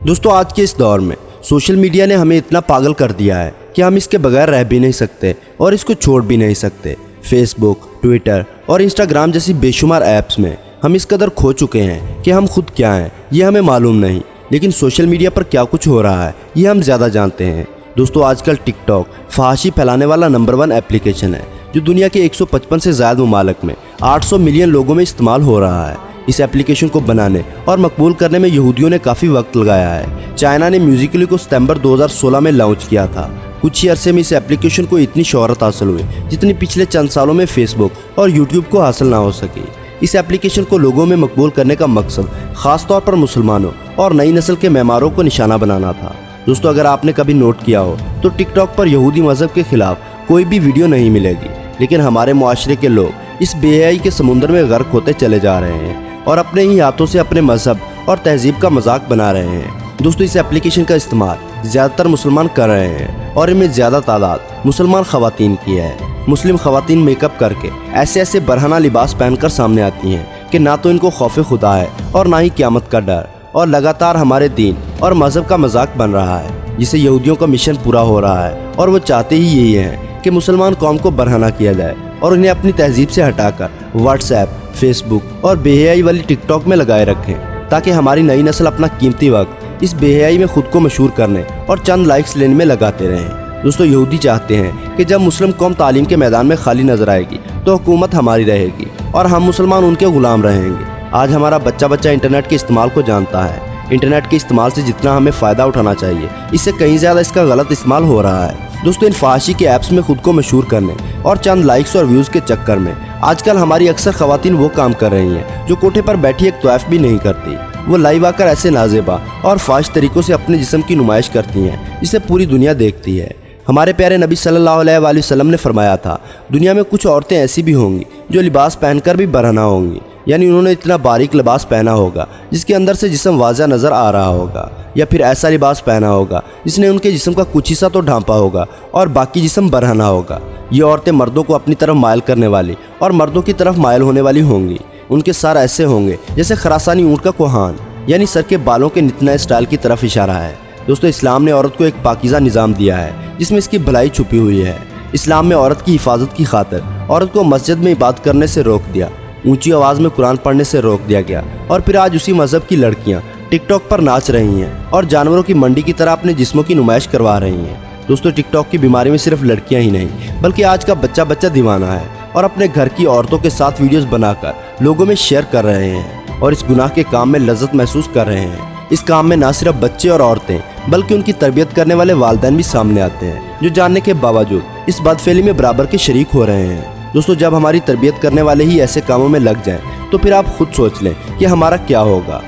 دوستو آج کے اس دور میں سوشل میڈیا نے ہمیں اتنا پاگل کر دیا ہے کہ ہم اس کے بغیر رہ بھی نہیں سکتے اور اس کو چھوڑ بھی نہیں سکتے۔ فیس بک، ٹویٹر اور انسٹاگرام جیسی بے شمار ایپس میں ہم اس قدر کھو چکے ہیں کہ ہم خود کیا ہیں یہ ہمیں معلوم نہیں، لیکن سوشل میڈیا پر کیا کچھ ہو رہا ہے یہ ہم زیادہ جانتے ہیں۔ دوستو آج کل ٹک ٹاک فحاشی پھیلانے والا نمبر 1 اپلیکیشن ہے جو دنیا کے 155 سے زائد ممالک میں 800 ملین لوگوں میں استعمال ہو رہا ہے۔ اس اپلیکیشن کو بنانے اور مقبول کرنے میں یہودیوں نے کافی وقت لگایا ہے۔ چائنا نے میوزیکلی کو ستمبر 2016 میں لانچ کیا تھا۔ کچھ ہی عرصے میں اس اپلیکیشن کو اتنی شہرت حاصل ہوئی جتنی پچھلے چند سالوں میں فیس بک اور یوٹیوب کو حاصل نہ ہو سکی۔ اس اپلیکیشن کو لوگوں میں مقبول کرنے کا مقصد خاص طور پر مسلمانوں اور نئی نسل کے معماروں کو نشانہ بنانا تھا۔ دوستو اگر آپ نے کبھی نوٹ کیا ہو تو ٹک ٹاک پر یہودی مذہب کے خلاف کوئی بھی ویڈیو نہیں ملے گی، لیکن ہمارے معاشرے کے لوگ اس بے حیائی کے سمندر میں غرق ہوتے چلے جا رہے ہیں اور اپنے ہی ہاتھوں سے اپنے مذہب اور تہذیب کا مذاق بنا رہے ہیں۔ دوستو اس اپلیکیشن کا استعمال زیادہ تر مسلمان کر رہے ہیں اور ان میں زیادہ تعداد مسلمان خواتین کی ہے۔ مسلم خواتین میک اپ کر کے ایسے برہنہ لباس پہن کر سامنے آتی ہیں کہ نہ تو ان کو خوف خدا ہے اور نہ ہی قیامت کا ڈر، اور لگاتار ہمارے دین اور مذہب کا مذاق بن رہا ہے، جسے یہودیوں کا مشن پورا ہو رہا ہے اور وہ چاہتے ہی یہی ہیں کہ مسلمان قوم کو برہنہ کیا جائے اور انہیں اپنی تہذیب سے ہٹا کر واٹس ایپ، فیس بک اور بے حیائی والی ٹک ٹاک میں لگائے رکھیں، تاکہ ہماری نئی نسل اپنا قیمتی وقت اس بے حیائی میں خود کو مشہور کرنے اور چند لائکس لینے میں لگاتے رہیں۔ دوستو یہودی چاہتے ہیں کہ جب مسلم قوم تعلیم کے میدان میں خالی نظر آئے گی تو حکومت ہماری رہے گی اور ہم مسلمان ان کے غلام رہیں گے۔ آج ہمارا بچہ انٹرنیٹ کے استعمال کو جانتا ہے۔ انٹرنیٹ کے استعمال سے جتنا ہمیں فائدہ اٹھانا چاہیے اس سے کہیں زیادہ اس کا غلط استعمال ہو رہا ہے۔ دوستو ان فحاشی کے ایپس میں خود کو مشہور کرنے اور چند لائکس اور ویوز کے چکر میں آج کل ہماری اکثر خواتین وہ کام کر رہی ہیں جو کوٹھے پر بیٹھی ایک طواف بھی نہیں کرتی۔ وہ لائیو آ کر ایسے نازیبا اور فاحش طریقوں سے اپنے جسم کی نمائش کرتی ہیں جسے پوری دنیا دیکھتی ہے۔ ہمارے پیارے نبی صلی اللہ علیہ وآلہ وسلم نے فرمایا تھا، دنیا میں کچھ عورتیں ایسی بھی ہوں گی جو لباس پہن کر بھی برہنہ ہوں گی، یعنی انہوں نے اتنا باریک لباس پہنا ہوگا جس کے اندر سے جسم واضح نظر آ رہا ہوگا، یا پھر ایسا لباس پہنا ہوگا جس نے ان کے جسم کا کچھ حصہ تو ڈھانپا ہوگا اور باقی جسم برہنہ ہوگا۔ یہ عورتیں مردوں کو اپنی طرف مائل کرنے والی اور مردوں کی طرف مائل ہونے والی ہوں گی۔ ان کے سر ایسے ہوں گے جیسے خراسانی اونٹ کا کوہان، یعنی سر کے بالوں کے نتنے اسٹائل کی طرف اشارہ ہے۔ دوستو اسلام نے عورت کو ایک پاکیزہ نظام دیا ہے جس میں اس کی بھلائی چھپی ہوئی ہے۔ اسلام میں عورت کی حفاظت کی خاطر عورت کو مسجد میں عبادت کرنے سے روک دیا، اونچی آواز میں قرآن پڑھنے سے روک دیا گیا، اور پھر آج اسی مذہب کی لڑکیاں ٹک ٹاک پر ناچ رہی ہیں اور جانوروں کی منڈی کی طرح اپنے جسموں کی نمائش کروا رہی ہیں۔ دوستو ٹک ٹاک کی بیماری میں صرف لڑکیاں ہی نہیں بلکہ آج کا بچہ دیوانہ ہے اور اپنے گھر کی عورتوں کے ساتھ ویڈیوز بنا کر لوگوں میں شیئر کر رہے ہیں اور اس گناہ کے کام میں لذت محسوس کر رہے ہیں۔ اس کام میں نہ صرف بچے اور عورتیں بلکہ ان کی تربیت کرنے والے والدین بھی سامنے آتے ہیں، جو جاننے کے باوجود اس بدفعلی میں برابر کے شریک ہو رہے ہیں۔ دوستو جب ہماری تربیت کرنے والے ہی ایسے کاموں میں لگ جائیں تو پھر آپ خود سوچ لیں کہ ہمارا کیا ہوگا۔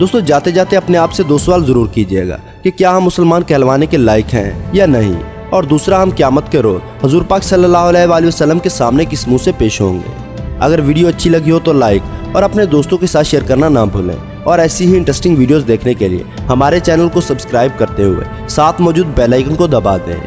دوستو جاتے جاتے اپنے آپ سے 2 سوال ضرور کیجیے گا کہ کیا ہم مسلمان کہلوانے کے لائق ہیں یا نہیں، اور دوسرا ہم قیامت کے روز حضور پاک صلی اللہ علیہ وآلہ وسلم کے سامنے کس منہ سے پیش ہوں گے۔ اگر ویڈیو اچھی لگی ہو تو لائک اور اپنے دوستوں کے ساتھ شیئر کرنا نہ بھولیں، اور ایسی ہی انٹرسٹنگ ویڈیوز دیکھنے کے لیے ہمارے چینل کو سبسکرائب کرتے ہوئے ساتھ موجود بیل آئیکن کو دبا دیں۔